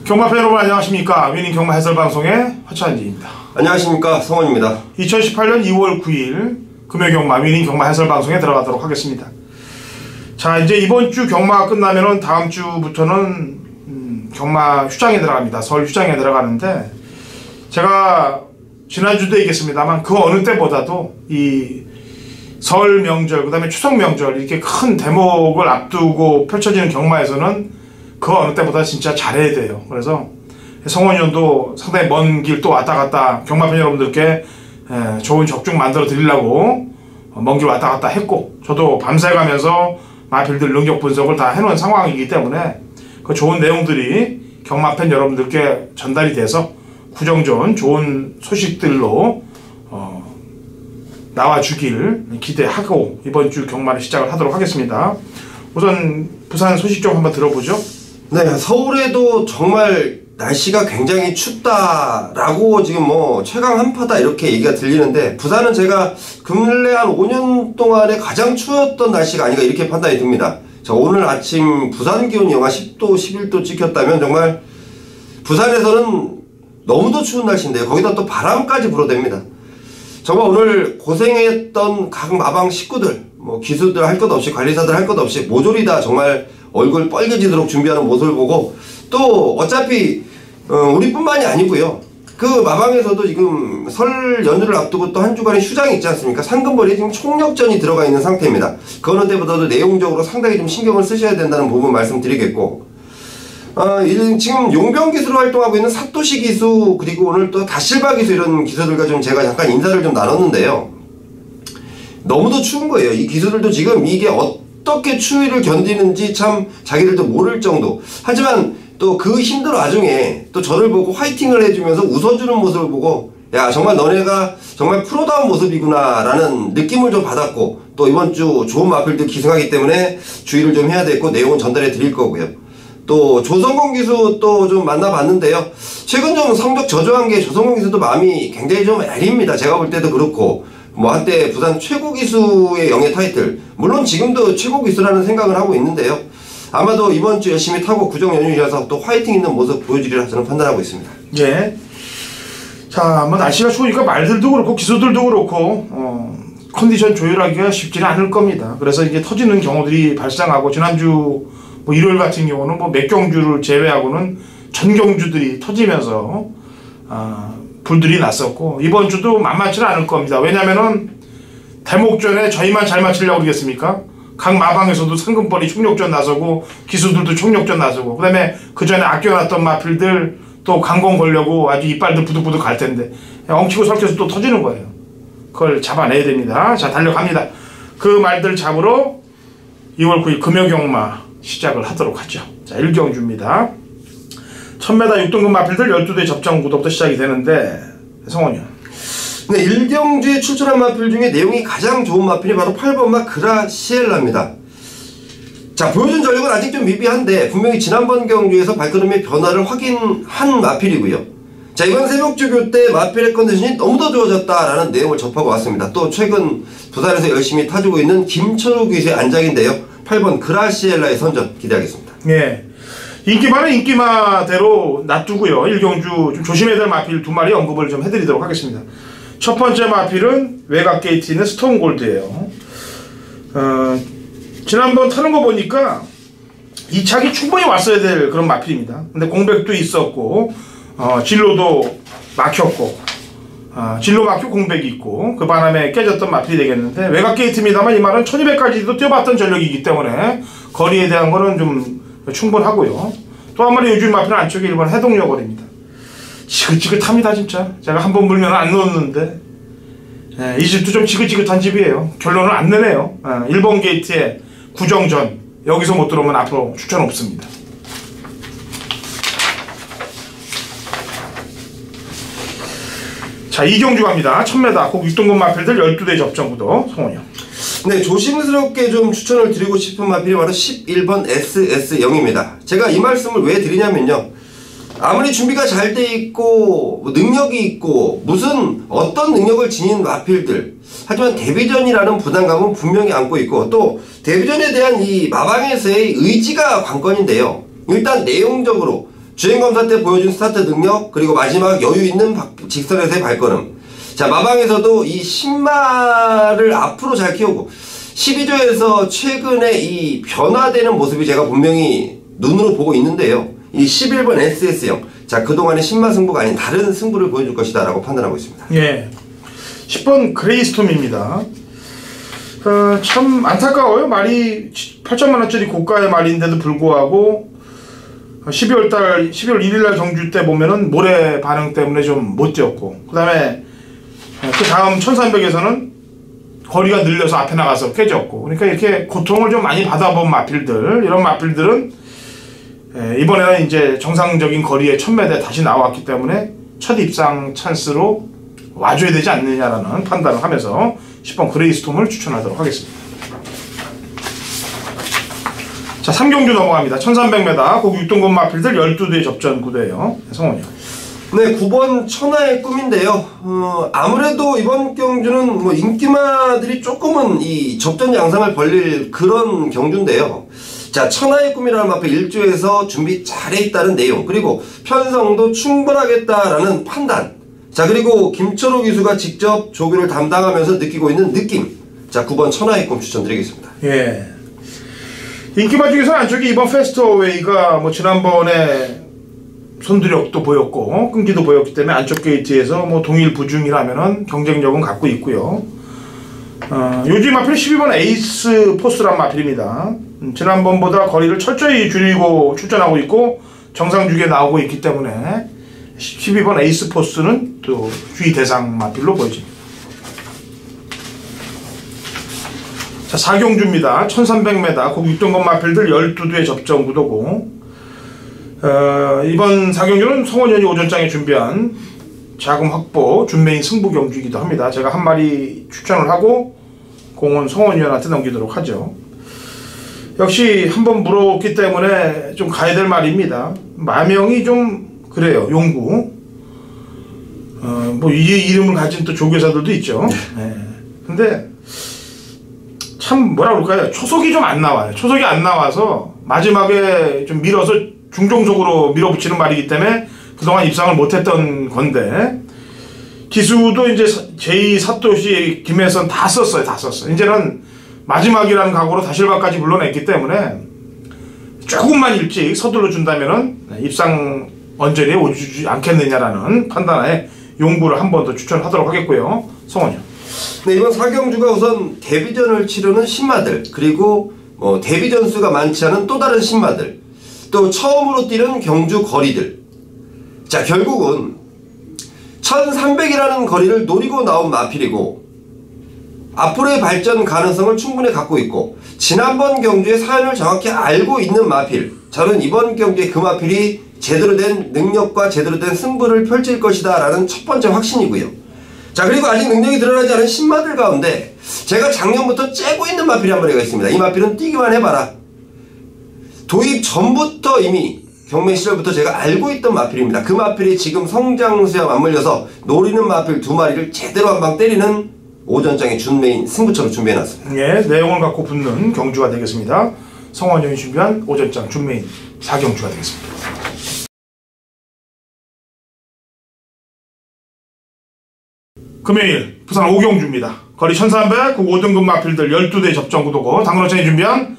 경마팬 여러분 안녕하십니까. 위닝 경마 해설방송의 화찬지입니다. 안녕하십니까. 성원입니다. 2018년 2월 9일 금요경마 위닝 경마 해설방송에 들어가도록 하겠습니다. 자, 이제 이번 주 경마가 끝나면은 다음 주부터는 경마 휴장에 들어갑니다. 설 휴장에 들어가는데, 제가 지난주도 얘기했습니다만 그 어느 때보다도 이 설 명절, 그 다음에 추석 명절 이렇게 큰 대목을 앞두고 펼쳐지는 경마에서는 그 어느 때보다 진짜 잘해야 돼요. 그래서 성원위원도 상당히 먼 길 또 왔다 갔다 경마팬 여러분들께 좋은 적중 만들어 드리려고 먼 길 왔다 갔다 했고, 저도 밤새 가면서 마필들 능력 분석을 다 해놓은 상황이기 때문에 그 좋은 내용들이 경마팬 여러분들께 전달이 돼서 구정전 좋은 소식들로 나와주길 기대하고 이번 주 경마를 시작을 하도록 하겠습니다. 우선 부산 소식 좀 한번 들어보죠. 네, 서울에도 정말 날씨가 굉장히 춥다라고 지금 최강 한파다 이렇게 얘기가 들리는데, 부산은 제가 근래 한 5년 동안에 가장 추웠던 날씨가 아닌가 이렇게 판단이 듭니다. 자, 오늘 아침 부산 기온이 영하 10도, 11도 찍혔다면 정말 부산에서는 너무도 추운 날씨인데요. 거기다 또 바람까지 불어댑니다. 정말 오늘 고생했던 각 마방 식구들, 기수들 할 것 없이, 관리사들 할 것 없이 모조리 다 정말 얼굴 빨개지도록 준비하는 모습을 보고, 또 어차피 우리뿐만이 아니고요, 그 마방에서도 지금 설 연휴를 앞두고 또 한 주간의 휴장이 있지 않습니까? 상금벌이 지금 총력전이 들어가 있는 상태입니다. 그 어느 때보다도 내용적으로 상당히 좀 신경을 쓰셔야 된다는 부분 말씀드리겠고, 지금 용병 기수로 활동하고 있는 사토시 기수, 그리고 오늘 또 다실바 기수, 이런 기수들과 좀 제가 잠깐 인사를 좀 나눴는데요. 너무도 추운 거예요. 이 기수들도 지금 이게 어떻게 추위를 견디는지 참 자기들도 모를 정도. 하지만 또 그 힘든 와중에 또 저를 보고 화이팅을 해주면서 웃어주는 모습을 보고, 야, 정말 너네가 정말 프로다운 모습이구나 라는 느낌을 좀 받았고, 또 이번 주 좋은 마필들 기승하기 때문에 주의를 좀 해야 되고 내용은 전달해 드릴 거고요. 또 조성공 기수 또 좀 만나봤는데요. 최근 좀 성적 저조한 게 조성공 기수도 마음이 굉장히 좀 애립니다. 제가 볼 때도 그렇고, 한때 부산 최고 기수의 영예 타이틀, 물론 지금도 최고 기수라는 생각을 하고 있는데요. 아마도 이번 주 열심히 타고 구정 연휴이어서 또 화이팅 있는 모습 보여주리라 저는 판단하고 있습니다. 예. 자, 날씨가 추우니까 말들도 그렇고 기수들도 그렇고 컨디션 조율하기가 쉽지는 않을 겁니다. 그래서 이게 터지는 경우들이 발생하고, 지난주 일요일 같은 경우는 몇 경주를 제외하고는 전 경주들이 터지면서 불들이 났었고, 이번 주도 만만치는 않을 겁니다. 왜냐면은 대목전에 저희만 잘 맞추려고 그러겠습니까? 각 마방에서도 상금벌이 총력전 나서고 기수들도 총력전 나서고, 그 다음에 그 전에 아껴놨던 마필들 또 강공 걸려고 아주 이빨들 부득부득 갈 텐데 엉키고 설켜서 또 터지는 거예요. 그걸 잡아내야 됩니다. 자, 달려갑니다. 그 말들 잡으러 2월 9일 금요경마 시작을 하도록 하죠. 자, 1경주입니다. 1000m 6등급 마필들 12대 접전구도부터 시작이 되는데, 성원이요. 네, 1경주에 출전한 마필 중에 내용이 가장 좋은 마필이 바로 8번마 그라시엘라입니다. 자, 보여준 전력은 아직 좀 미비한데 분명히 지난번 경주에서 발걸음의 변화를 확인한 마필이고요. 자, 이번 새벽주교 때 마필의 컨디션이 너무도 좋아졌다라는 내용을 접하고 왔습니다. 또 최근 부산에서 열심히 타주고 있는 김철우 기수의 안장인데요. 8번 그라시엘라의 선전 기대하겠습니다. 예. 인기마는 인기마대로 놔두고요. 1경주 좀 조심해야 될 마필 2마리 언급을 좀 해드리도록 하겠습니다. 첫 번째 마필은 외곽 게이트에 있는 스톤골드예요. 지난번 타는 거 보니까 이 착이 충분히 왔어야 될 그런 마필입니다. 근데 공백도 있었고, 진로도 막혔고, 진로 막혀 공백이 있고, 그 바람에 깨졌던 마필이 되겠는데, 외곽 게이트입니다만 이 말은 1200까지도 뛰어봤던 전력이기 때문에 거리에 대한 거는 좀 충분하고요. 또 한 마리 요즘 마필은 안쪽에 1번 해동여걸입니다. 지긋지긋합니다 진짜. 제가 한번 물면 안 넣었는데, 이 집도 좀 지긋지긋한 집이에요. 결론은 안 내네요. 1번 게이트에 구정전, 여기서 못 들어오면 앞으로 추천 없습니다. 자, 2경주 갑니다. 1000m 꼭 6등급 마필들 12대 접전구도. 성원이요. 네, 조심스럽게 좀 추천을 드리고 싶은 마필이 바로 11번 SS0입니다. 제가 이 말씀을 왜 드리냐면요, 아무리 준비가 잘 돼 있고 능력이 있고 무슨 어떤 능력을 지닌 마필들, 하지만 데뷔전이라는 부담감은 분명히 안고 있고, 또 데뷔전에 대한 이 마방에서의 의지가 관건인데요. 일단 내용적으로 주행검사 때 보여준 스타트 능력, 그리고 마지막 여유 있는 직선에서의 발걸음. 자, 마방에서도 이 신발을 앞으로 잘 키우고 12조에서 최근에 이 변화되는 모습이 제가 분명히 눈으로 보고 있는데요. 이 11번 SS형, 자, 그동안의 신마 승부가 아닌 다른 승부를 보여줄 것이다 라고 판단하고 있습니다. 예, 10번 그레이스톰입니다. 참 안타까워요. 말이 8천만원짜리 고가의 말인데도 불구하고 12월 1일날 경주 때 보면은 모래 반응 때문에 좀 못 뛰었고, 그 다음에 그 다음 1300에서는 거리가 늘려서 앞에 나가서 깨졌고, 그러니까 이렇게 고통을 좀 많이 받아본 마필들, 이런 마필들은 이번에는 이제 정상적인 거리에 1000m에 다시 나왔기 때문에 첫 입상 찬스로 와줘야 되지 않느냐라는 판단을 하면서 10번 그레이스톰을 추천하도록 하겠습니다. 자, 3경주 넘어갑니다. 1300m 고 6등급 마필들 12대 접전 구도예요. 성원이요. 네, 9번 천하의 꿈인데요. 아무래도 이번 경주는 뭐 인기마들이 조금은 이 접전 양상을 벌릴 그런 경주인데요. 자, 천하의 꿈이라는 마필 1주에서 준비 잘해 있다는 내용, 그리고 편성도 충분하겠다라는 판단. 자, 그리고 김철호 기수가 직접 조교를 담당하면서 느끼고 있는 느낌. 자, 9번 천하의 꿈 추천드리겠습니다. 예. 인기마 중에서는 안쪽에 이번 페스터웨이가 뭐 지난번에 손두력도 보였고 끈기도 보였기 때문에 안쪽 게이트에서 뭐 동일 부중이라면은 경쟁력은 갖고 있고요. 요즘 마필 12번 에이스 포스란 마필입니다. 지난번보다 거리를 철저히 줄이고 출전하고 있고 정상 주기에 나오고 있기 때문에 12번 에이스 포스는 또 주의 대상 마필로 보여집니다. 자, 4경주입니다. 1300m 고 6등급 마필들 12대 접전 구도고, 이번 4경주는 성원현이 오전장에 준비한 자금 확보 준메인 승부 경주이기도 합니다. 제가 한 마리 추천을 하고 공은 성원현한테 넘기도록 하죠. 역시 한번 물었기 때문에 좀 가야 될 말입니다. 마명이 좀 그래요. 용구. 뭐 이 이름을 가진 또 조교사들도 있죠. 네. 근데 참 뭐라 그럴까요? 초속이 좀 안 나와요. 초속이 안 나와서 마지막에 좀 밀어서 중종속으로 밀어붙이는 말이기 때문에 그동안 입상을 못했던 건데, 기수도 이제 제2 사토시 김혜선 다 썼어요. 다 썼어요. 이제는 마지막이라는 각오로 다실바까지 불러냈기 때문에 조금만 일찍 서둘러 준다면은 입상 언저리에 오지 않겠느냐라는 판단하에 용구를 한 번 더 추천하도록 하겠고요. 성원이요. 네, 이번 4경주가 우선 데뷔전을 치르는 신마들, 그리고 데뷔전 수가 많지 않은 또 다른 신마들, 또 처음으로 뛰는 경주 거리들. 자, 결국은 1300이라는 거리를 노리고 나온 마필이고 앞으로의 발전 가능성을 충분히 갖고 있고 지난번 경주의 사연을 정확히 알고 있는 마필. 저는 이번 경주에 그 마필이 제대로 된 능력과 제대로 된 승부를 펼칠 것이다 라는 첫 번째 확신이고요. 자, 그리고 아직 능력이 드러나지 않은 신마들 가운데 제가 작년부터 째고 있는 마필이 한 마리가 있습니다. 이 마필은 뛰기만 해봐라. 도입 전부터 이미 경매 시절부터 제가 알고 있던 마필입니다. 그 마필이 지금 성장수와 맞물려서 노리는 마필 두 마리를 제대로 한 방 때리는 오전장의 준메인 승부처로 준비해놨습니다. 예, 내용을 갖고 붙는 경주가 되겠습니다. 성원형이 준비한 오전장 준메인 4경주가 되겠습니다. 금요일 부산 5경주입니다. 거리 1300, 그 5등급 마필들 12대 접전 구도고 당근호천이 준비한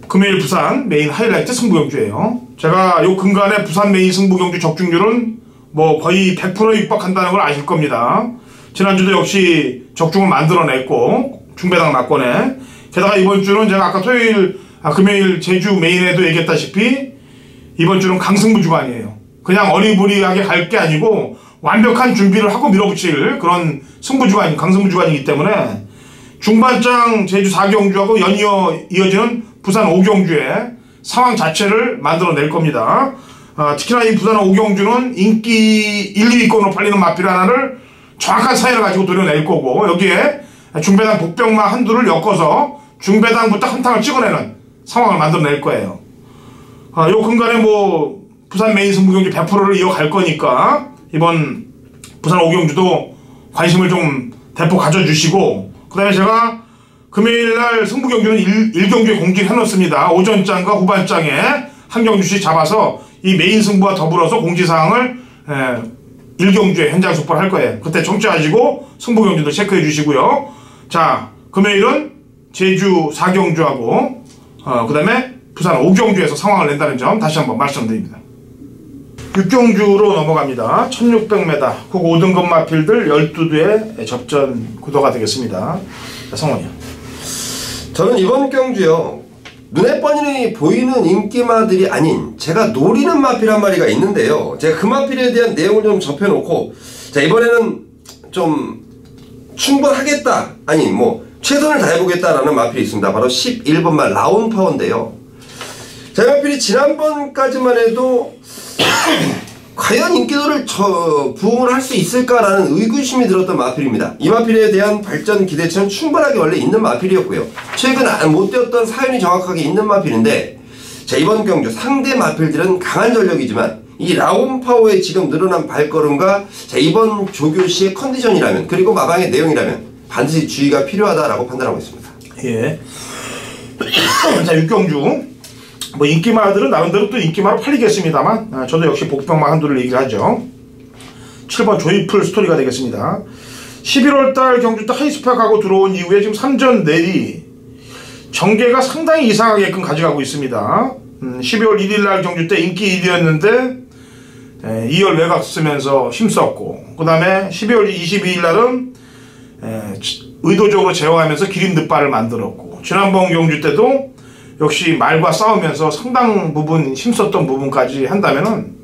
금요일 부산 메인 하이라이트 승부경주예요. 제가 요 근간에 부산 메인 승부경주 적중률은 뭐 거의 100% 육박한다는 걸 아실 겁니다. 지난주도 역시 적중을 만들어냈고 중배당 낙권에, 게다가 이번 주는 제가 아까 금요일 제주 메인에도 얘기했다시피 이번 주는 강승부 주간이에요. 그냥 어리부리하게 갈 게 아니고 완벽한 준비를 하고 밀어붙일 그런 승부 주간, 강승부 주간이기 때문에 중반장 제주 4경주하고 연이어 이어지는 부산 5경주의 상황 자체를 만들어낼 겁니다. 특히나 이 부산 5경주는 인기 1, 2위권으로 팔리는 마필 하나를 정확한 사연을 가지고 노려낼 거고, 여기에 중배당 복병마 한두를 엮어서 중배당부터 한탕을 찍어내는 상황을 만들어낼 거예요. 요 근간에 뭐 부산 메인 승부경주 100%를 이어갈 거니까 이번 부산 5경주도 관심을 좀 대폭 가져주시고, 그 다음에 제가 금요일날 승부경주는 1경주에 공지를 해놓습니다. 오전장과 후반장에 한 경주씩 잡아서 이 메인 승부와 더불어서 공지사항을 1경주에 현장 속보를 할 거예요. 그때 청취하시고 승부 경주도 체크해 주시고요. 자, 금요일은 제주 4경주하고 그 다음에 부산 5경주에서 상황을 낸다는 점 다시 한번 말씀드립니다. 6경주로 넘어갑니다. 1600m 국 5등급 마필들 12두의 접전 구도가 되겠습니다. 자, 성원이요. 저는 이번 경주요, 눈에 뻔히 보이는 인기마들이 아닌 제가 노리는 마필 한 마리가 있는데요. 제가 그 마필에 대한 내용을 좀 접해놓고, 자, 이번에는 좀 충분하겠다, 아니 뭐 최선을 다해보겠다라는 마필이 있습니다. 바로 11번말 라온파워인데요. 제 마필이 지난번까지만 해도 과연 인기도를 부응을 할 수 있을까라는 의구심이 들었던 마필입니다. 이 마필에 대한 발전 기대치는 충분하게 원래 있는 마필이었고요. 최근 못 뛰었던 사연이 정확하게 있는 마필인데, 자, 이번 경주 상대 마필들은 강한 전력이지만 이 라온파워의 지금 늘어난 발걸음과 자, 이번 조교시의 컨디션이라면, 그리고 마방의 내용이라면 반드시 주의가 필요하다라고 판단하고 있습니다. 예. 자, 6경주 뭐 인기마들은 나름대로 또 인기마로 팔리겠습니다만 저도 역시 복병마 한두를 얘기를 하죠. 7번 조이풀 스토리가 되겠습니다. 11월달 경주 때 하이스펙하고 들어온 이후에 지금 3전 내리 전개가 상당히 이상하게끔 가져가고 있습니다. 12월 1일날 경주 때 인기 1위였는데 2열 외곽 쓰면서 힘썼고, 그 다음에 12월 22일날은 의도적으로 제어하면서 기린 늑발을 만들었고, 지난번 경주 때도 역시 말과 싸우면서 상당 부분 힘썼던 부분까지 한다면은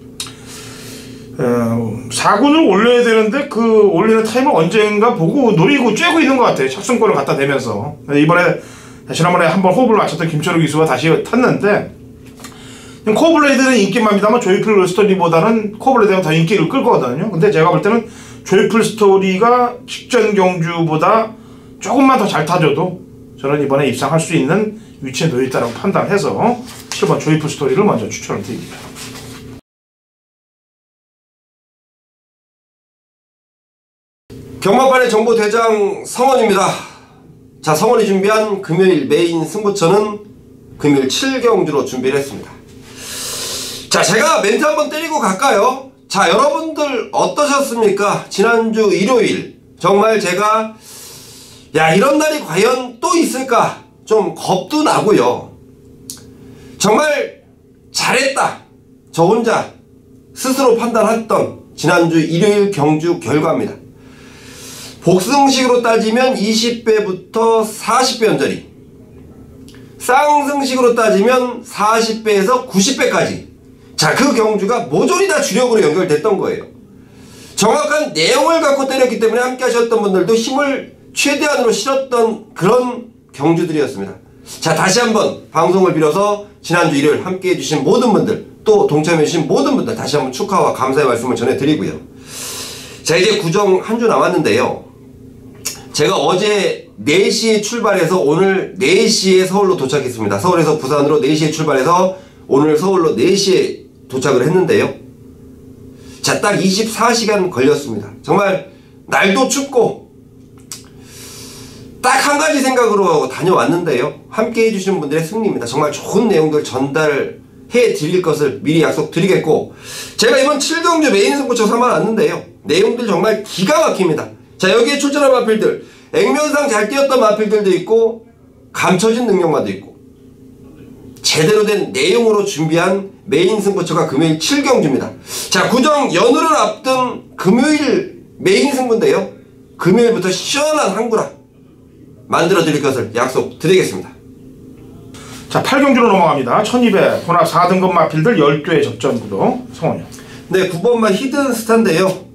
4군을 올려야 되는데 그 올리는 타임을 언젠가 보고 노리고 쬐고 있는 것 같아요. 착순권을 갖다 대면서. 이번에 지난번에 한번 호흡을 맞췄던 김철우 기수가 다시 탔는데, 코어블레이드는 인기만입니다만 조이풀 스토리보다는 코어블레이드가 더 인기를 끌 거거든요. 근데 제가 볼 때는 조이풀 스토리가 직전 경주보다 조금만 더 잘 타줘도 저는 이번에 입상할 수 있는 위치에 놓여있다고 판단해서 7번 조이풀 스토리를 먼저 추천을 드립니다. 경마판의 정보대장 성원입니다. 자, 성원이 준비한 금요일 메인 승부처는 금요일 7경주로 준비를 했습니다. 자, 제가 멘트 한번 때리고 갈까요? 자, 여러분들 어떠셨습니까? 지난주 일요일 정말 제가 이런 날이 과연 또 있을까 좀 겁도 나고요. 정말 잘했다, 저 혼자 스스로 판단했던 지난주 일요일 경주 결과입니다. 복승식으로 따지면 20배부터 40배 언저리, 쌍승식으로 따지면 40배에서 90배까지, 자, 그 경주가 모조리 다 주력으로 연결됐던 거예요. 정확한 내용을 갖고 때렸기 때문에 함께 하셨던 분들도 힘을 최대한으로 실었던 그런 경주들이었습니다. 자, 다시 한번 방송을 빌어서 지난주 일요일 함께 해주신 모든 분들, 또 동참해주신 모든 분들 다시 한번 축하와 감사의 말씀을 전해드리고요. 자, 이제 구정 한 주 남았는데요. 제가 어제 4시에 출발해서 오늘 4시에 서울로 도착했습니다. 서울에서 부산으로 4시에 출발해서 오늘 서울로 4시에 도착을 했는데요. 자, 딱 24시간 걸렸습니다. 정말 날도 춥고 딱 한 가지 생각으로 다녀왔는데요. 함께 해주신 분들의 승리입니다. 정말 좋은 내용들 전달해 드릴 것을 미리 약속드리겠고, 제가 이번 7경주 메인 승부처 삼아놨는데요. 내용들 정말 기가 막힙니다. 자, 여기에 출전한 마필들, 액면상 잘 뛰었던 마필들도 있고 감춰진 능력마도 있고 제대로 된 내용으로 준비한 메인 승부처가 금요일 7경주입니다. 자, 구정 연휴를 앞둔 금요일 메인 승부인데요. 금요일부터 시원한 한구라 만들어드릴 것을 약속드리겠습니다. 자, 8경주로 넘어갑니다. 1200 혼합 4등급 마필들 12회 접전구도. 성원이요. 네, 9번만 히든 스타인데요.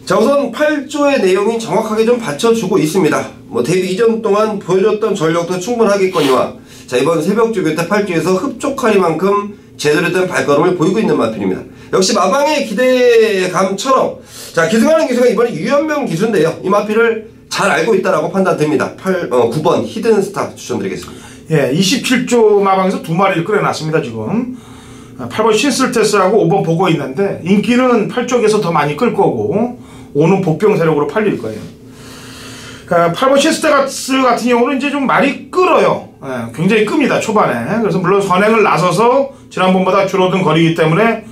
자, 우선 8조의 내용이 정확하게 좀 받쳐주고 있습니다. 뭐 데뷔 이전 동안 보여줬던 전력도 충분하겠거니와, 자, 이번 새벽조교 때 8조에서 흡족하리만큼 제대로 된 발걸음을 보이고 있는 마필입니다. 역시 마방의 기대감처럼, 자, 기승하는 기수가 이번에 유연명 기수인데요. 이 마필을 잘 알고 있다라고 판단됩니다. 9번 히든스타 추천드리겠습니다. 예, 27조 마방에서 2마리를 끌어놨습니다. 지금 8번 신슬테스하고 5번 보고 있는데 인기는 8쪽에서 더 많이 끌 거고 5는 복병 세력으로 팔릴 거예요. 8번 신슬테스 같은 경우는 이제 좀 많이 끌어요. 예, 굉장히 끕니다, 초반에. 그래서 물론 선행을 나서서 지난번보다 줄어든 거리이기 때문에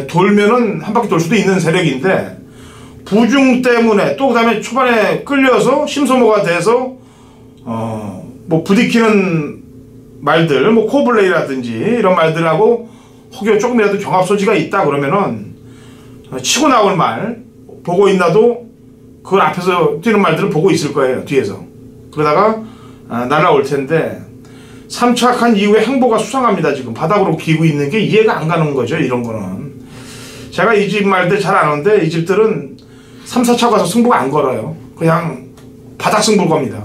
돌면은 한 바퀴 돌 수도 있는 세력인데 부중 때문에 또 그다음에 초반에 끌려서 심소모가 돼서 뭐 부딪히는 말들, 뭐 코블레이라든지 이런 말들하고 혹여 조금이라도 경합 소지가 있다 그러면은 치고 나올 말 보고 있나도 그걸 앞에서 뛰는 말들을 보고 있을 거예요, 뒤에서. 그러다가 날아올 텐데 3차 간 이후에 행보가 수상합니다. 지금 바닥으로 기고 있는 게 이해가 안 가는 거죠, 이런 거는. 제가 이 집 말들 잘 아는데 이 집들은 3, 4차 가서 승부가 안 걸어요. 그냥 바닥 승부를 겁니다.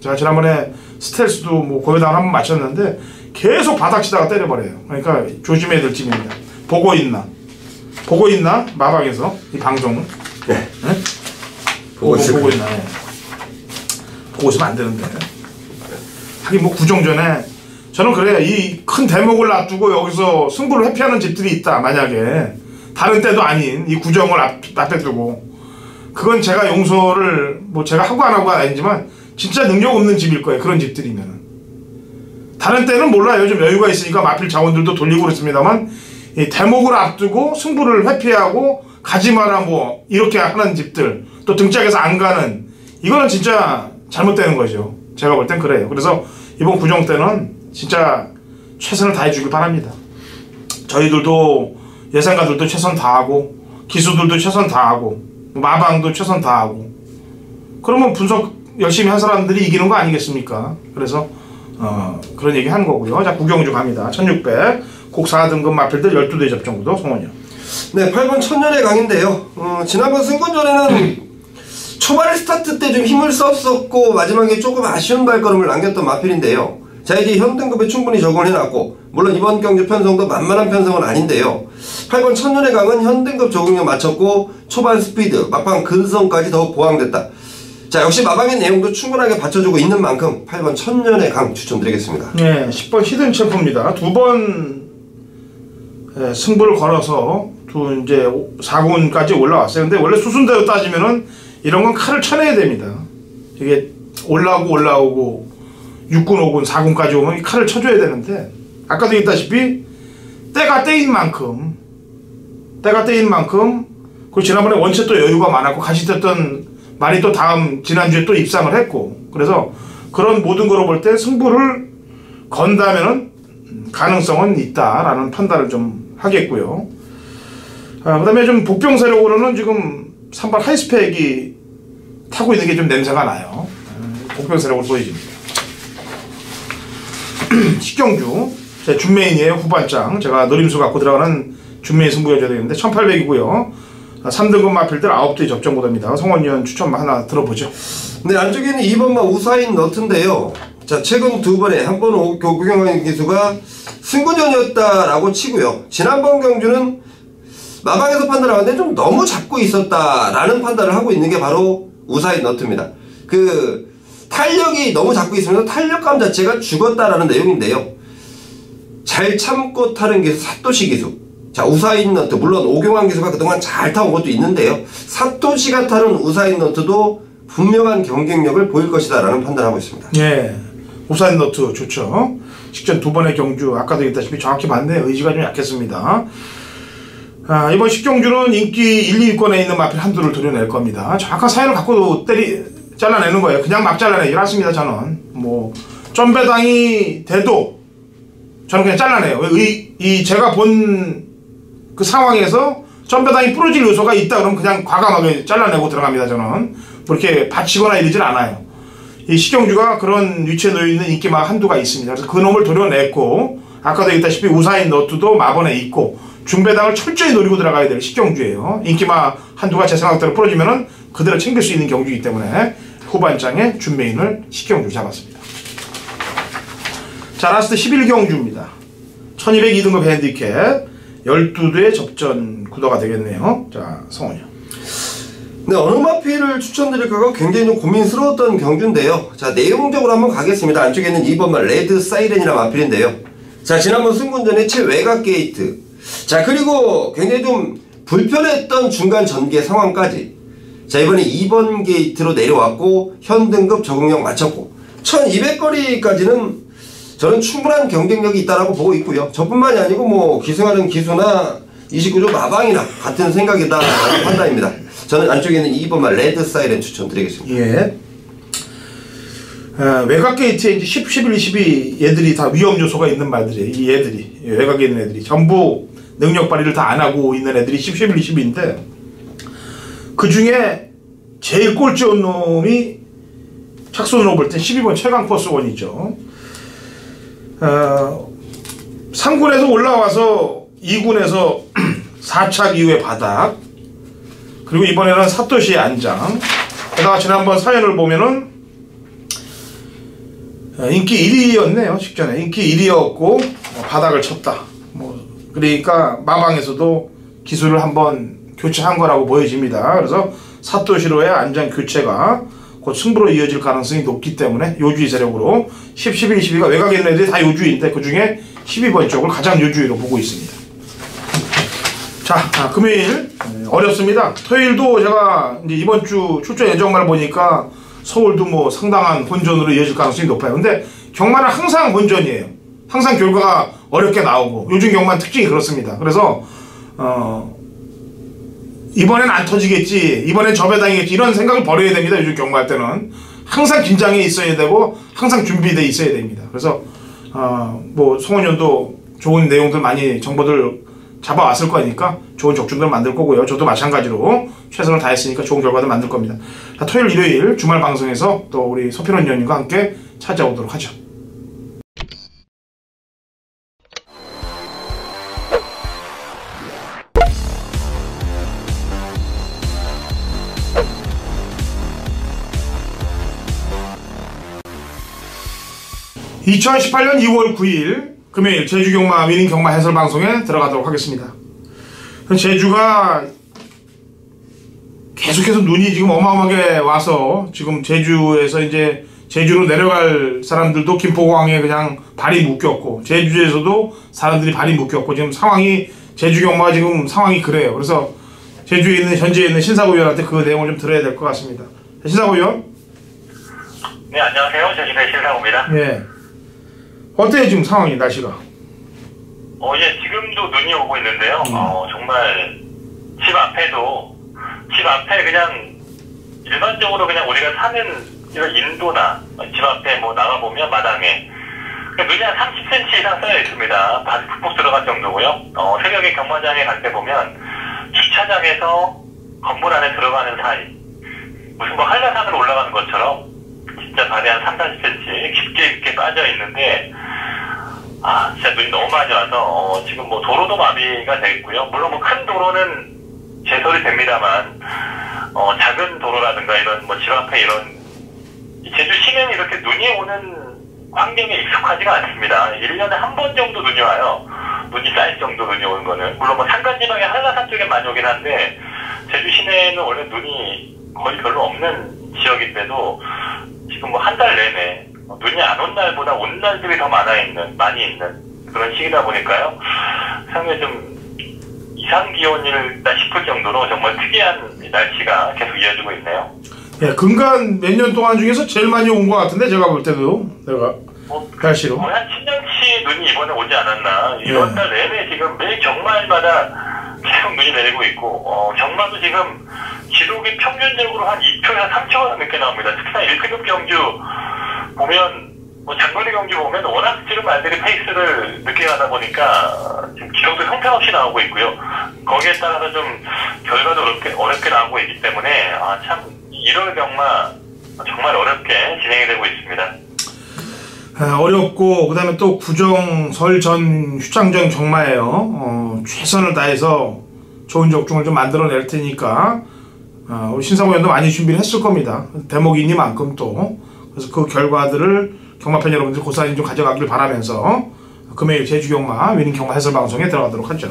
제가 지난번에 스텔스도 뭐 고려당을 한번 맞췄는데 계속 바닥 치다가 때려버려요. 그러니까 조심해야 될 집입니다. 보고 있나? 보고 있나? 마방에서 이 방송. 네. 네? 보고 있나? 네. 보고 있으면 안 되는데. 하긴 뭐 구정전에 저는 그래요. 이 큰 대목을 놔두고 여기서 승부를 회피하는 집들이 있다. 만약에 다른 때도 아닌 이 구정을 앞에 두고 그건 제가 용서를 뭐 제가 하고 안 하고가 아니지만 진짜 능력 없는 집일 거예요. 그런 집들이면. 다른 때는 몰라요. 좀 여유가 있으니까 마필 자원들도 돌리고 그렇습니다만 이 대목을 앞두고 승부를 회피하고 가지 마라 뭐 이렇게 하는 집들 또 등짝에서 안 가는 이거는 진짜 잘못되는 거죠. 제가 볼 땐 그래요. 그래서 이번 구정 때는 진짜 최선을 다해 주길 바랍니다. 저희들도 예상가들도 최선 다하고 기수들도 최선 다하고 마방도 최선 다하고 그러면 분석 열심히 한 사람들이 이기는 거 아니겠습니까? 그래서 그런 얘기 하는 거고요. 자, 구경주 갑니다. 1600 곡 4등급 마필들 12대 접전구도 송원이요. 네, 8번 천년의 강인데요. 지난번 승군전에는 초반 스타트 때 좀 힘을 썼었고 마지막에 조금 아쉬운 발걸음을 남겼던 마필인데요. 자, 이제 현 등급에 충분히 적응을 해놨고 물론 이번 경주 편성도 만만한 편성은 아닌데요. 8번 천년의 강은 현 등급 적응력 맞췄고 초반 스피드, 막판 근성까지 더욱 보강됐다. 자, 역시 마방의 내용도 충분하게 받쳐주고 있는 만큼 8번 천년의 강 추천드리겠습니다. 네, 10번 히든 챔프입니다. 두 번 승부를 걸어서 이제 4군까지 올라왔어요. 근데 원래 수순대로 따지면은 이런 건 칼을 쳐내야 됩니다. 이게 올라오고 6군, 5군, 4군까지 오면 칼을 쳐줘야 되는데 아까도 얘기했다시피 때가 때인 만큼 그리고 지난번에 원체 또 여유가 많았고 같이 뛰었던 말이 또 지난주에 또 입상을 했고 그래서 그런 모든 거로 볼 때 승부를 건다면은 가능성은 있다라는 판단을 좀 하겠고요. 그 다음에 좀 복병 세력으로는 지금 3번 하이스펙이 타고 있는 게 좀 냄새가 나요. 복병 세력으로 보여집니다. 식경주 제 준메인이에요. 후반장 제가 노림수 갖고 들어가는 준메인 승부여줘야 되는데 1800이고요 3등급 마필들 9대 접전구도입니다. 성원위원 추천 하나 들어보죠. 네, 안쪽에는 2번마 우사인 너트인데요. 자, 최근 두 번에 한 번은 구경하는 기수가 승군전이었다라고 치고요. 지난번 경주는 마방에서 판단하는데 좀 너무 잡고 있었다라는 판단을 하고 있는 게 바로 우사인 너트입니다. 그 탄력이 너무 잡고 있으면서 탄력감 자체가 죽었다라는 내용인데요. 잘 참고 타는 기수 사토시 기수. 자, 우사인 너트 물론 오경환 기수가 그동안 잘 타온 것도 있는데요. 사토시가 타는 우사인 너트도 분명한 경쟁력을 보일 것이다 라는 판단을 하고 있습니다. 예, 우사인 너트 좋죠. 직전 두 번의 경주 아까도 얘기했다시피 정확히 맞네. 의지가 좀 약했습니다. 이번 식경주는 인기 1, 2위권에 있는 마필 한두를 도려낼 겁니다. 정확한 사연을 갖고 잘라내는 거예요. 그냥 막 잘라내질 않습니다. 저는 뭐 점배당이 돼도 저는 그냥 잘라내요. 제가 본 그 상황에서 점배당이 부러질 요소가 있다 그러면 그냥 과감하게 잘라내고 들어갑니다. 저는 뭐 이렇게 받치거나 이러질 않아요. 이 식경주가 그런 위치에 놓여있는 인기마 한두가 있습니다. 그래서 그 놈을 도려냈고 아까도 얘기했다시피 우사인 너트도 마번에 있고 중배당을 철저히 노리고 들어가야 될 식경주예요. 인기마 한두가 제 생각대로 부러지면은 그대로 챙길 수 있는 경주이기 때문에 후반장에 준메인을 식경주 잡았습니다. 자, 라스트 11경주입니다. 1202등급 핸디캡 12대 접전 구도가 되겠네요. 자, 성원이요. 네, 어느 마필을 추천드릴까가 굉장히 좀 고민스러웠던 경주인데요. 자, 내용적으로 한번 가겠습니다. 안쪽에는 2번마 레드 사이렌이라는 마필인데요. 자, 지난번 승군전에 최외곽 게이트. 자, 그리고 굉장히 좀 불편했던 중간 전개 상황까지. 자, 이번에 2번 게이트로 내려왔고 현등급 적응력 맞췄고 1200거리까지는 저는 충분한 경쟁력이 있다라고 보고 있고요. 저뿐만이 아니고 뭐 기승하는 기수나 29조 마방이나 같은 생각이다라는 판단입니다. 저는 안쪽에 있는 2번만 레드 사이렌 추천드리겠습니다. 예. 외곽 게이트에 이제 10, 11, 12 얘들이 다 위험 요소가 있는 말들이에요. 이 얘들이 외곽에 있는 애들이 전부 능력 발휘를 다 안 하고 있는 애들이 10, 11, 12인데 그 중에 제일 꼴찌온 놈이 착순으로 볼 땐 12번 최강 포스원이죠. 3군에서 올라와서 2군에서 4착 이후에 바닥, 그리고 이번에는 사토시의 안장, 게다가 지난번 사연을 보면은 인기 1위였네요. 직전에 인기 1위였고 바닥을 쳤다. 그러니까 마방에서도 기술을 한번 교체한 거라고 보여집니다. 그래서 사토시로의 안장 교체가 곧 승부로 이어질 가능성이 높기 때문에 요주의 세력으로 10, 11, 12가 외곽에 있는 애들이 다 요주인데 그 중에 12번 쪽을 가장 요주의로 보고 있습니다. 자, 금요일 어렵습니다. 토요일도 제가 이제 이번 주 출전 예정말 보니까 서울도 뭐 상당한 본전으로 이어질 가능성이 높아요. 근데 경마는 항상 본전이에요. 항상 결과가 어렵게 나오고 요즘 경마는 특징이 그렇습니다. 그래서 이번엔 안 터지겠지, 이번엔 접에당이겠지, 이런 생각을 버려야 됩니다. 요즘 경마할 때는 항상 긴장해 있어야 되고 항상 준비되어 있어야 됩니다. 그래서 뭐 송원현도 좋은 내용들 많이 정보들 잡아왔을 거니까 좋은 적중들 만들 거고요. 저도 마찬가지로 최선을 다했으니까 좋은 결과들 만들 겁니다. 자, 토요일, 일요일 주말 방송에서 또 우리 서필원 위원님과 함께 찾아오도록 하죠. (2018년 2월 9일) 금요일 제주경마 위닝 경마 해설 방송에 들어가도록 하겠습니다. 제주가 계속해서 눈이 지금 어마어마하게 와서 지금 제주에서 이제 제주로 내려갈 사람들도 김포공항에 그냥 발이 묶였고 제주에서도 사람들이 발이 묶였고 지금 상황이 제주경마가 지금 상황이 그래요. 그래서 제주에 있는 현지에 있는 신사고 위원한테 그 내용을 좀 들어야 될 것 같습니다. 신사고 위원. 네, 안녕하세요. 제주의 신사고입니다. 예. 어때요 지금 상황이, 날씨가? 예, 지금도 눈이 오고 있는데요. 정말 집 앞에 그냥 일반적으로 그냥 우리가 사는 이런 인도나 집 앞에 뭐 나가보면 마당에 눈이 한 30cm 이상 쌓여 있습니다. 바지 푹푹 들어갈 정도고요. 새벽에 경마장에 갈 때 보면 주차장에서 건물 안에 들어가는 사이 무슨 뭐 한라산으로 올라가는 것처럼 진짜 발이 한 3, 40cm 깊게 빠져 있는데 진짜 눈이 너무 많이 와서 지금 뭐 도로도 마비가 돼 있고요. 물론 뭐 큰 도로는 제설이 됩니다만 작은 도로라든가 이런 뭐 집 앞에 이런 제주 시내는 이렇게 눈이 오는 환경에 익숙하지가 않습니다. 1년에 한 번 정도 눈이 와요. 눈이 쌓일 정도 눈이 오는 거는. 물론 뭐 산간지방의 한라산 쪽에 많이 오긴 한데 제주 시내는 원래 눈이 거의 별로 없는 지역인데도 지금 뭐 한 달 내내 눈이 안 온 날보다 온 날들이 더 많이 있는 그런 시기다 보니까요. 상당히 좀 이상 기온이다 싶을 정도로 정말 특이한 날씨가 계속 이어지고 있네요. 예, 근간 몇 년 동안 중에서 제일 많이 온 것 같은데 제가 볼 때도 내가 날씨로 거의 한 10년치 눈이 이번에 오지 않았나. 이번 달 내내 지금 매일 경마일마다 계속 눈이 내리고 있고 경마도 지금 기록이 평균적으로 한 2표에서 3표가 넘게 나옵니다. 특히나 1급급 경주 보면 뭐 장거리 경주 보면 워낙 지금 말들이 페이스를 늦게 가다 보니까 지금 기록도 형편없이 나오고 있고요. 거기에 따라서 좀 결과도 어렵게 나오고 있기 때문에 참 1월 경마 정말 어렵게 진행이 되고 있습니다. 어렵고 그다음에 또 구정 설 전 휴장전 경마예요. 최선을 다해서 좋은 적중을 좀 만들어낼 테니까 우리 신상호 의원도 많이 준비를 했을 겁니다. 대목이니만큼 또. 그래서 그 결과들을 경마팬 여러분들 고스란히 좀 가져가길 바라면서 금요일 제주경마 위닝 경마 해설 방송에 들어가도록 하죠.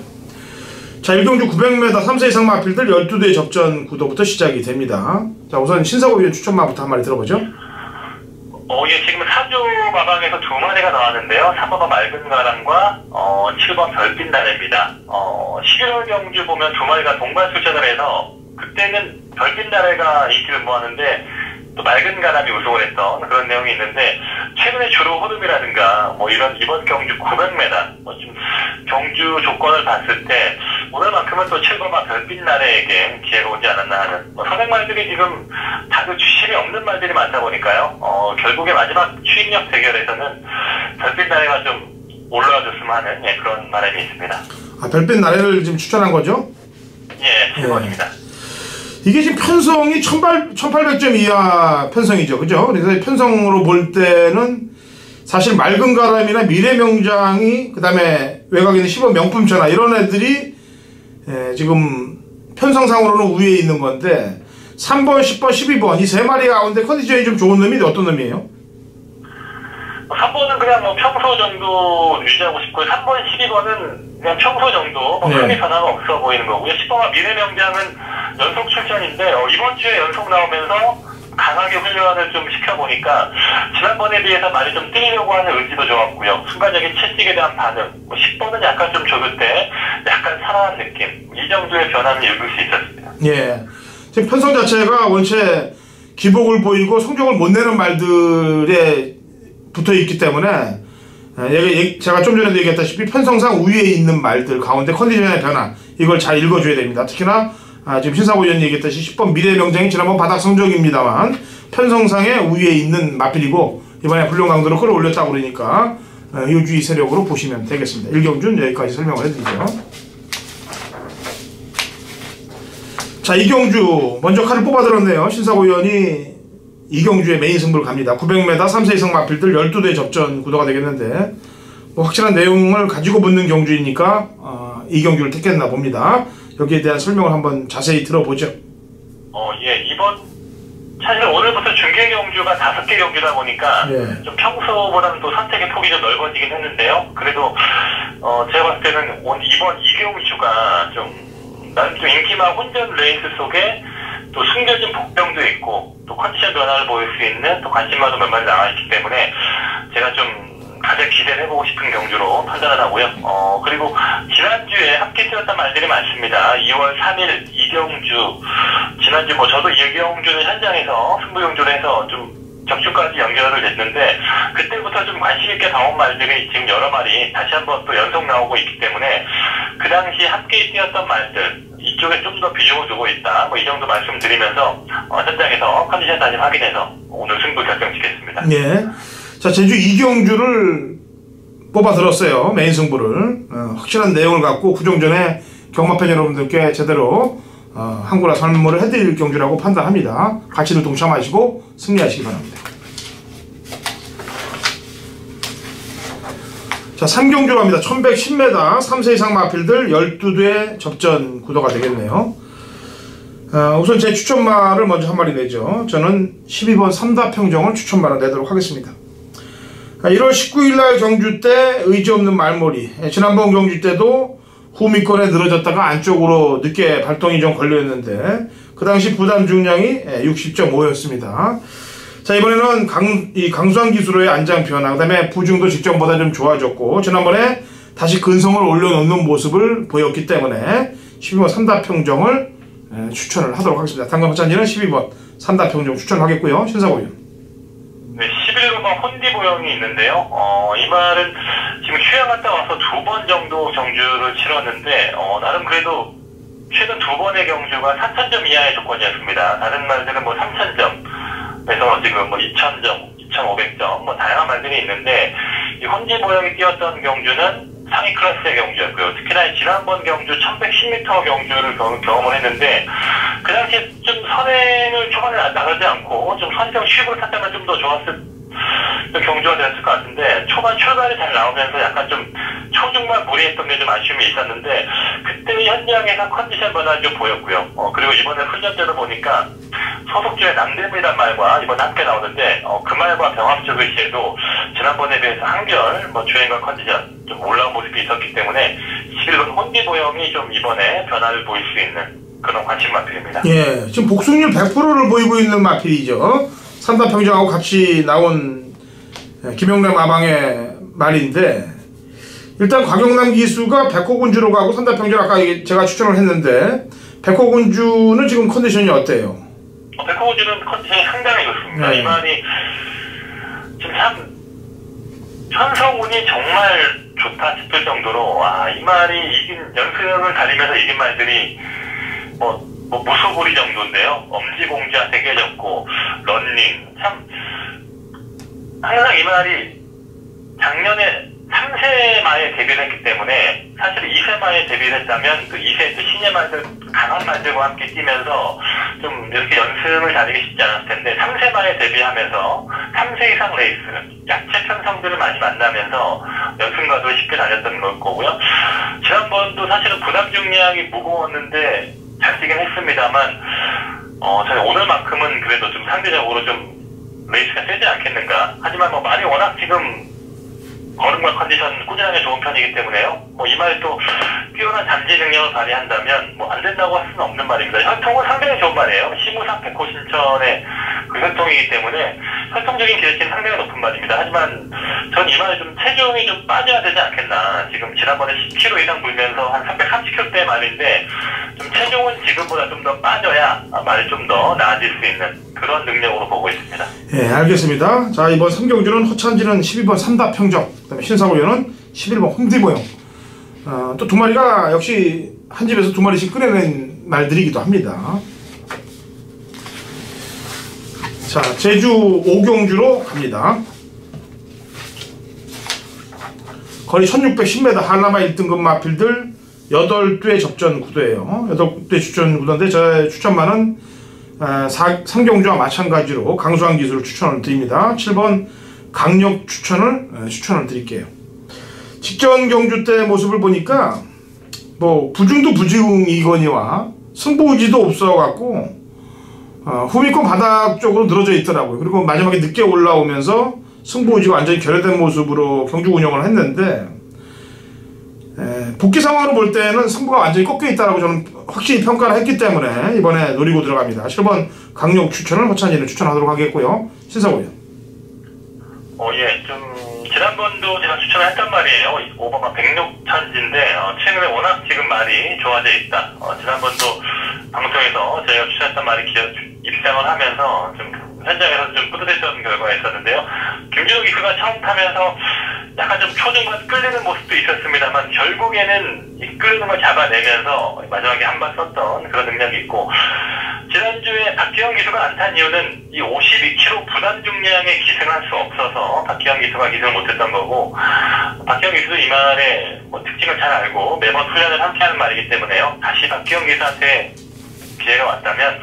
자, 1경주 900m 3세 이상 마필들 12대 접전 구도부터 시작이 됩니다. 자, 우선 신사고 위원 추천마부터 한 마디 들어보죠. 예, 지금 4주 마방에서 2마리가 나왔는데요. 3번 맑은 가람과 7번 별빛 나래입니다. 11월 경주 보면 2마리가 동반 출전을 해서 그때는 별빛 나래가 인기를 모았는데 또 맑은 가람이 우승을 했던 그런 내용이 있는데 최근에 주로 흐름이라든가 뭐 이런 이번 경주 900m 지금 경주 조건을 봤을 때 오늘만큼은 또 7번마 별빛날에게 기회가 오지 않았나 하는 선행말들이 지금 다들 주심이 없는 말들이 많다 보니까요. 결국에 마지막 추인력 대결에서는 별빛날에가 좀 올라와줬으면 하는 그런 바람이 있습니다. 아, 별빛날에를 지금 추천한 거죠? 예, 7번입니다. 이게 지금 편성이 1800점 이하 편성이죠. 그죠? 그래서 편성으로 볼 때는 사실 맑은 가람이나 미래명장이 그 다음에 외곽에 있는 10원 명품천하 이런 애들이 지금 편성상으로는 우위에 있는 건데 3번, 10번, 12번 이 세 마리 가운데 컨디션이 좀 좋은 놈이 어떤 놈이에요? 3번은 그냥 뭐 평소 정도 유지하고 싶고요. 3번, 12번은 그냥 평소 정도 크게 변화가 없어 보이는 거고요. 10번과 미래명장은 연속 출전인데 이번 주에 연속 나오면서 강하게 훈련을 좀 시켜보니까 지난번에 비해서 많이 좀 뛰려고 하는 의지도 좋았고요. 순간적인 채찍에 대한 반응 10번은 약간 좀 조을 때 약간 살아난 느낌 이 정도의 변화는 읽을 수 있었습니다. 예, 지금 편성 자체가 원체 기복을 보이고 성적을 못 내는 말들에 붙어있기 때문에 제가 좀 전에도 얘기했다시피 편성상 우위에 있는 말들 가운데 컨디션의 변화 이걸 잘 읽어줘야 됩니다. 특히나 지금 신사고 의원이 얘기했듯이 10번 미래명장이 지난번 바닥 성적입니다만 편성상의 우위에 있는 마필이고 이번에 훌륭 강도로 끌어올렸다고 그러니까 요주의 세력으로 보시면 되겠습니다. 일경준 여기까지 설명을 해드리죠. 자, 이경주 먼저 칼을 뽑아들었네요. 신사고 의원이 이경주의 메인 승부를 갑니다. 900m 3세 이상 마필들 12대 접전 구도가 되겠는데 뭐 확실한 내용을 가지고 붙는 경주이니까 이경주를 택했나 봅니다. 여기에 대한 설명을 한번 자세히 들어보죠. 예, 이번 사실 오늘부터 중계 경주가 5개 경주다 보니까 좀 평소보다는 또 선택의 폭이 좀 넓어지긴 했는데요. 그래도 제가 봤을 때는 이번 이경주가 좀 나름 좀 인기만 혼전 레이스 속에 또 숨겨진 복병도 있고 또 컨디션 변화를 보일 수 있는 또 관심마도 몇 마리 나와 있기 때문에 제가 좀 가장 기대를 해보고 싶은 경주로 판단을 하고요. 그리고 지난주에 함께 뛰었던 말들이 많습니다. 2월 3일 이경주 지난주 저도 이경주는 현장에서 승부 경주를 해서 좀 적중까지 연결을 됐는데 그때부터 좀 관심있게 나온 말들이 지금 여러 마리 다시 한번 또 연속 나오고 있기 때문에 그 당시 함께 뛰었던 말들 이쪽에 좀 더 비중을 두고 있다 이 정도 말씀드리면서 현장에서 컨디션 다시 확인해서 오늘 승부 결정짓겠습니다. 예. 자, 제주 이경주를 뽑아 들었어요. 메인 승부를 확실한 내용을 갖고 구종 전에 경마팬 여러분들께 제대로 한구라 설문을 해드릴 경주라고 판단합니다. 같이들 동참하시고 승리하시기 바랍니다. 자, 3경주로 합니다. 1110m 3세 이상 마필들 12대 접전 구도가 되겠네요. 우선 제 추천마를 먼저 한 마리 내죠. 저는 12번 삼다평정을 추천마를 내도록 하겠습니다. 1월 19일날 경주 때 의지 없는 말머리, 지난번 경주 때도 후미권에 늘어졌다가 안쪽으로 늦게 발동이 좀 걸려있는데 그 당시 부담 중량이 60.5였습니다. 자, 이번에는 강수한 기수로의 안장 변화, 그 다음에 부중도 직전보다 좀 좋아졌고 지난번에 다시 근성을 올려놓는 모습을 보였기 때문에 12번 삼다평정을 추천을 하도록 하겠습니다. 당근호찬지는 12번 삼다평정 추천하겠고요. 신사고 의원. 네, 11번 혼디보영이 있는데요. 이 말은 지금 휴양 갔다 와서 2번 정도 경주를 치렀는데 나름 그래도 최근 2번의 경주가 4,000점 이하의 조건이었습니다. 다른 말들은 3,000점에서 지금 2,000점, 2,500점 다양한 말들이 있는데 이 혼디보영이 뛰었던 경주는 상위 클래스의 경주였고요. 특히나 지난번 경주 1110m 경주를 경험을 했는데 그 당시에 좀 선행을 초반에 나가지 않고 좀 선정 쉬고 탔다면 좀 더 좋았을 경주가 되었을 것 같은데 초반 출발이 잘 나오면서 약간 좀 초중반 무리했던 게 좀 아쉬움이 있었는데 그때 현장에서 컨디션 변화를 좀 보였고요. 그리고 이번에 훈련 때도 보니까 소속주의 남대미란 말과 이번에 함께 나오는데 그 말과 병합적일 시에도 지난번에 비해서 한결 주행과 컨디션 좀 올라온 모습이 있었기 때문에 11번 혼디보영이 좀 이번에 변화를 보일 수 있는 그런 관심 마필입니다. 예, 지금 복승률 100%를 보이고 있는 마필이죠. 삼다평정하고 같이 나온 김영래 마방의 말인데 일단 곽영남 기수가 백호군주로 가고 삼다평정 아까 제가 추천을 했는데 백호군주는 지금 컨디션이 어때요? 백호군주는 컨디션이 상당히 좋습니다. 이 말이 지금 참 편성운이 정말 좋다 싶을 정도로 이 말이 연승을 달리면서 이긴 말들이 무소불위 정도인데요. 엄지공자 되게 적고 런닝 참 항상 이 말이 작년에 3세 마에 데뷔를 했기 때문에 사실 2세 마에 데뷔를 했다면 그 2세 신예 말들 강한 말들과 함께 뛰면서 좀 이렇게 연승을 달리기 쉽지 않았을 텐데 3세 마에 데뷔하면서 3세 이상 레이스 약체 편성들을 많이 만나면서 연승과도 쉽게 달렸던 걸 거고요. 지난번도 사실은 부담 중량이 무거웠는데 잘 뛰긴 했습니다만 저는 오늘만큼은 그래도 좀 상대적으로 좀 레이스가 세지 않겠는가. 하지만 말이 워낙 지금 걸음과 컨디션 꾸준하게 좋은 편이기 때문에요. 이 말이 또 뛰어난 잠재 능력을 발휘한다면 안 된다고 할 수는 없는 말입니다. 혈통은 상당히 좋은 말이에요. 시무상 백호 신천의 그 혈통이기 때문에 혈통적인 기대치는 상당히 높은 말입니다. 하지만 전 이 말에 좀 체중이 좀 빠져야 되지 않겠나. 지금 지난번에 10kg 이상 불면서 한 330kg대 말인데 좀 체중은 지금보다 좀 더 빠져야 말이 좀 더 나아질 수 있는 그런 능력으로 보고 있습니다. 예, 알겠습니다. 자, 이번 3경주는 허찬지는 12번 삼다평정, 그다음에 신사고연은 11번 홍디모형. 또 두 마리가 역시 한 집에서 두 마리씩 꺼내낸 말들이기도 합니다. 자, 제주 5경주로 갑니다. 거리 1610m 한라마 1등급 마필들 8대 접전 구도예요. 8대 접전 구도인데 제 추천만은 3경주와 마찬가지로 강수한 기술을 추천을 드립니다. 7번 강력 추천을 드릴게요. 직전 경주 때 모습을 보니까 부중도 부중이거니와 승부의지도 없어갖고 후미권 바닥 쪽으로 늘어져 있더라고요. 그리고 마지막에 늦게 올라오면서 승부의지가 완전히 결여된 모습으로 경주 운영을 했는데 복귀 상황으로 볼 때는 승부가 완전히 꺾여 있다라고 저는 확실히 평가를 했기 때문에 이번에 노리고 들어갑니다. 7번 강력 추천을 허찬이는 추천하도록 하겠고요. 신사고요. 예, 좀 지난번도 제가 추천을 했단 말이에요. 5번가 백록천지인데 최근에 워낙 지금 말이 좋아져 있다. 지난번도 방송에서 저희가 추천했던 말이 입상을 하면서 좀 현장에서 좀 뿌듯했던 결과가 있었는데요. 김준호 기수가 처음 타면서 약간 좀 초중반 끌리는 모습도 있었습니다만 결국에는 이 끌리는 걸 잡아내면서 마지막에 한 번 썼던 그런 능력이 있고, 지난주에 박기영 기수가 안 탄 이유는 이 52kg 부담 중량에 기승할 수 없어서 박기영 기수가 기승을 못했던 거고, 박기영 기수도 이 말의 특징을 잘 알고 매번 훈련을 함께하는 말이기 때문에요. 다시 박기영 기수한테 기회가 왔다면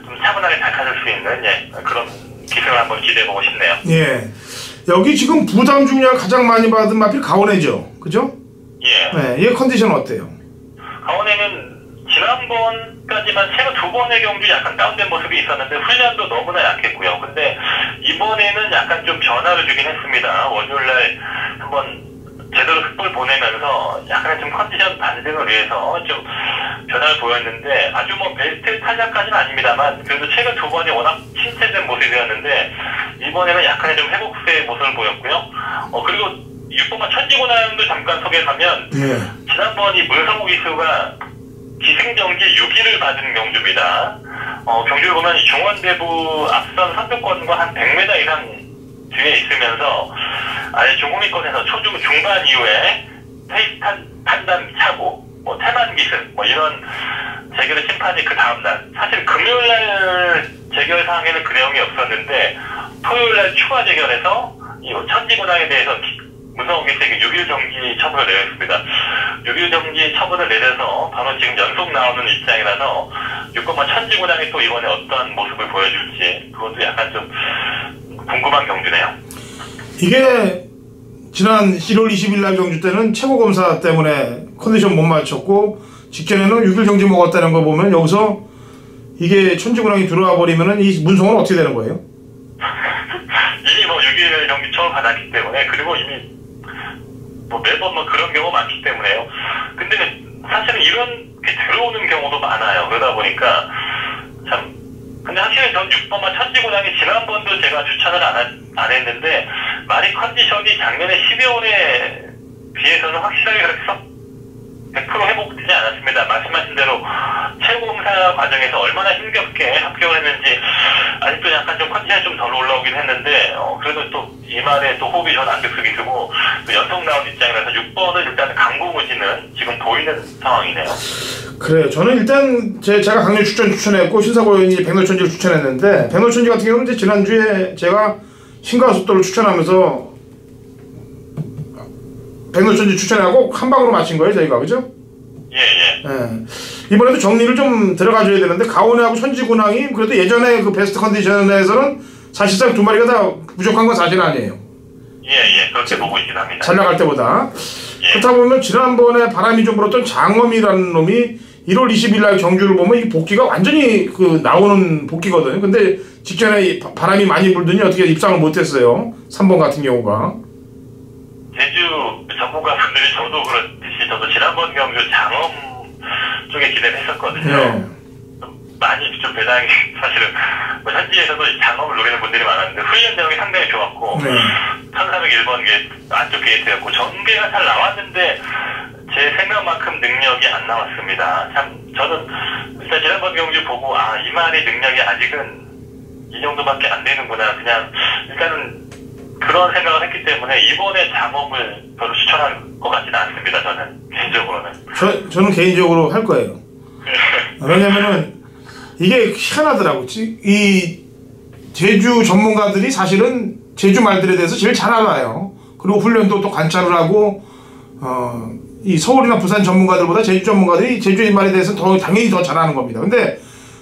좀 차분하게 잘 타줄 수 있는 그런 기승을 한번 기대해보고 싶네요. 예, 여기 지금 부담 중량 가장 많이 받은 마필 가온해죠, 그죠? 예. 네, 얘 컨디션은 어때요? 가온해는 지난번까지만 최근 두 번의 경주 약간 다운된 모습이 있었는데 훈련도 너무나 약했고요. 근데 이번에는 약간 좀 변화를 주긴 했습니다. 월요일날 한번 제대로 흑볼 보내면서 약간 좀 컨디션 반등을 위해서 좀 변화를 보였는데, 아주 베스트 타자까지는 아닙니다만 그래도 최근 두 번이 워낙 침체된 모습이었는데 이번에는 약간의 좀 회복세의 모습을 보였고요. 그리고 6번만 천지고난도 잠깐 소개하면, 지난번 이 문성우 기수가 기승정지 6위를 받은 경주입니다. 경주를 보면 중원대부 앞선 선두권과 한 100m 이상 뒤에 있으면서 아예 중공위권에서 초중 중반 이후에 페이스 판단 차고 태만 기승 이런 재결의 심판이 그 다음날, 사실 금요일날 재결 사항에는 그 내용이 없었는데 토요일날 추가 재결에서 이 천지군항에 대해서 문성호 기수에게 6일 정지 처분을 내렸습니다. 6일 정지 처분을 내려서 바로 지금 연속 나오는 입장이라서 6번만 천지군항이 또 이번에 어떠한 모습을 보여줄지 그것도 약간 좀 궁금한 경주네요. 이게 지난 1월 20일 날 경주 때는 최고검사 때문에 컨디션 못 맞췄고 직전에는 6일 정지 먹었다는 거 보면 여기서 이게 천지군항이 들어와 버리면은 이 문성은 어떻게 되는 거예요? 이미 6일 정지 처음 받았기 때문에, 그리고 이미 매번 그런 경우 많기 때문에요. 근데 사실은 이렇게 들어오는 경우도 많아요. 그러다 보니까 참, 근데 확실히 전 6번만 천지군항이 지난번도 제가 추천을 안 했는데 말이 컨디션이 작년에 12월에 비해서는 확실하게 그렇게 100% 회복되지 않았습니다. 말씀하신 대로 최고검사 과정에서 얼마나 힘겹게 합격을 했는지 아직도 약간 좀 컨디션이 좀 덜 올라오긴 했는데, 그래도 또 이말에 또 호흡이 전 안격수기 쓰고, 또 연속 나온 입장이라서 6번은 일단 강공우지는 지금 보이는 상황이네요. 그래요. 저는 일단 제가 강력 추천했고 신사고 의원이 백로천지를 추천했는데 백로천지 같은 경우는 이제 지난주에 제가 신가속도를 추천하면서 백로천지 추천하고 한 방으로 맞힌 거예요, 저희가. 그죠? 예. 이번에도 정리를 좀 들어가줘야 되는데 가온하고 천지군항이 그래도 예전에 그 베스트 컨디션에서는 사실상 두 마리가 다 부족한 건 사실 아니에요. 예. 그렇게 보고 있긴 합니다. 잘 나갈 때보다. 예. 그렇다 보면 지난번에 바람이 좀 불었던 장엄이라는 놈이 1월 20일 날 경주를 보면 이 복귀가 완전히 그 나오는 복귀거든요. 근데 직전에 바람이 많이 불더니 어떻게 입상을 못했어요. 3번 같은 경우가. 제주 전문가분들이 저도 그렇듯이 저도 지난번 경주 장엄 쪽에 기대를 했었거든요. 네. 많이 좀 배당이 사실은 뭐 현지에서도 장엄을 노리는 분들이 많았는데 훈련 내용이 상당히 좋았고 네. 1301번 안쪽 게이트였고 전개가 잘 나왔는데 제 생각만큼 능력이 안 나왔습니다. 참 저는 일단 지난번 경주 보고 이 말의 능력이 아직은 이 정도밖에 안 되는구나. 그냥 일단은 그런 생각을 했기 때문에 이번에 장엄을 별로 추천할 것 같지는 않습니다. 저는 개인적으로는. 저는 개인적으로 할 거예요. 왜냐면은 이게 희한하더라고. 이 제주 전문가들이 사실은 제주 말들에 대해서 제일 잘 알아요. 그리고 훈련도 또 관찰을 하고 이 서울이나 부산 전문가들보다 제주 전문가들이 제주의 말에 대해서 당연히 더 잘하는 겁니다. 근데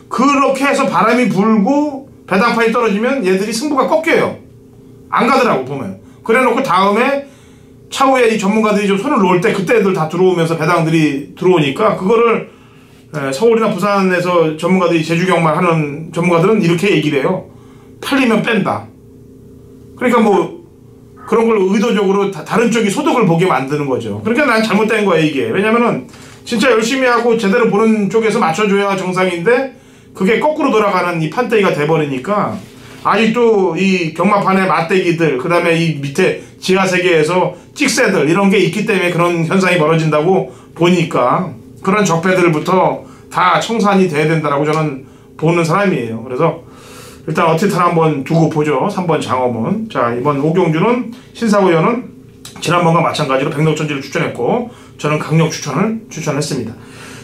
그렇게 해서 바람이 불고 배당판이 떨어지면 얘들이 승부가 꺾여요. 안 가더라고 보면. 그래놓고 다음에 차후에 이 전문가들이 좀 손을 놓을 때 그때 애들 다 들어오면서 배당들이 들어오니까 그거를 서울이나 부산에서 전문가들이 제주 경만 하는 전문가들은 이렇게 얘기를 해요. 팔리면 뺀다. 그러니까 뭐 그런 걸 의도적으로 다른 쪽이 소득을 보게 만드는 거죠. 그러니까 난 잘못된 거예요 이게. 왜냐면은 진짜 열심히 하고 제대로 보는 쪽에서 맞춰줘야 정상인데 그게 거꾸로 돌아가는 이 판때기가 돼버리니까 아직도 이 경마판의 맞대기들 그 다음에 이 밑에 지하세계에서 찍새들 이런 게 있기 때문에 그런 현상이 벌어진다고 보니까 그런 적폐들부터 다 청산이 돼야 된다라고 저는 보는 사람이에요. 그래서 일단 어티탈 한번 두고 보죠. 3번 장엄은. 자, 이번 오경주는 신사고 의원은 지난번과 마찬가지로 백록천지를 추천했고 저는 강력 추천을 추천했습니다.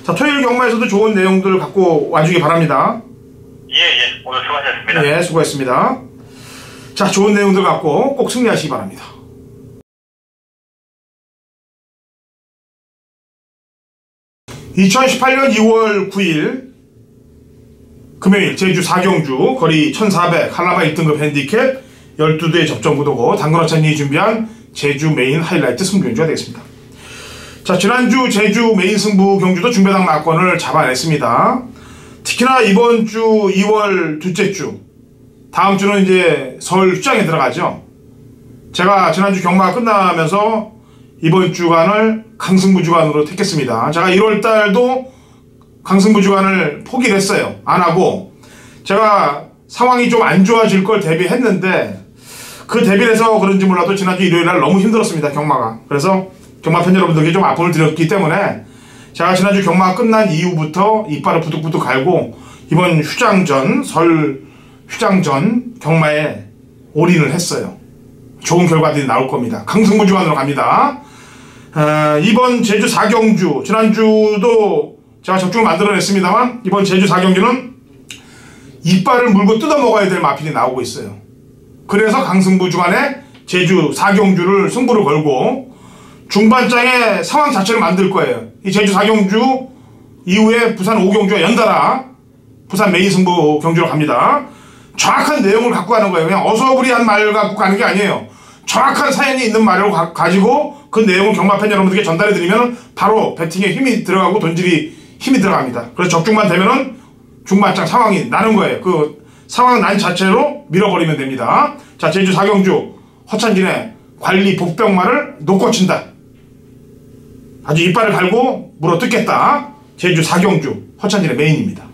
자, 토요일 경마에서도 좋은 내용들 갖고 와주기 바랍니다. 예. 오늘 수고하셨습니다. 예, 수고했습니다. 자, 좋은 내용들 갖고 꼭 승리하시기 바랍니다. (2018년 2월 9일) 금요일 제주 4경주 거리 1400 한라마 1등급 핸디캡 12대 접전 구도고 당근어찬이 준비한 제주 메인 하이라이트 승부 경주가 되겠습니다. 자, 지난주 제주 메인 승부 경주도 중배당 막권을 잡아냈습니다. 특히나 이번 주 2월 둘째 주 다음 주는 이제 설 휴장에 들어가죠. 제가 지난주 경마가 끝나면서 이번 주간을 강승부 주간으로 택했습니다. 제가 1월달도 강승부 주간을 포기를 했어요. 안 하고 제가 상황이 좀 안 좋아질 걸 대비했는데 그 대비를 해서 그런지 몰라도 지난주 일요일날 너무 힘들었습니다. 경마가. 그래서 경마팬 여러분들께 좀 아픔을 드렸기 때문에 제가 지난주 경마가 끝난 이후부터 이빨을 부득부득 갈고 이번 휴장전 설 휴장전 경마에 올인을 했어요. 좋은 결과들이 나올 겁니다. 강승부 주간으로 갑니다. 이번 제주 4경주 지난주도 제가 적중을 만들어냈습니다만 이번 제주 4경주는 이빨을 물고 뜯어 먹어야 될 마필이 나오고 있어요. 그래서 강승부 주간에 제주 4경주를 승부를 걸고 중반장의 상황 자체를 만들 거예요. 이 제주 4경주 이후에 부산 5경주와 연달아 부산 메인 승부 경주로 갑니다. 정확한 내용을 갖고 가는 거예요. 그냥 어서부리한 말 갖고 가는 게 아니에요. 정확한 사연이 있는 말을 가지고 그 내용을 경마팬 여러분들께 전달해 드리면 바로 배팅에 힘이 들어가고 돈질이 힘이 들어갑니다. 그래서 적중만 되면은 중반장 상황이 나는 거예요. 그 상황 난 자체로 밀어버리면 됩니다. 자, 제주 4경주 허찬진의 관리 복병말을 놓고 친다. 아주 이빨을 갈고 물어 뜯겠다. 제주 4경주 허찬진의 메인입니다.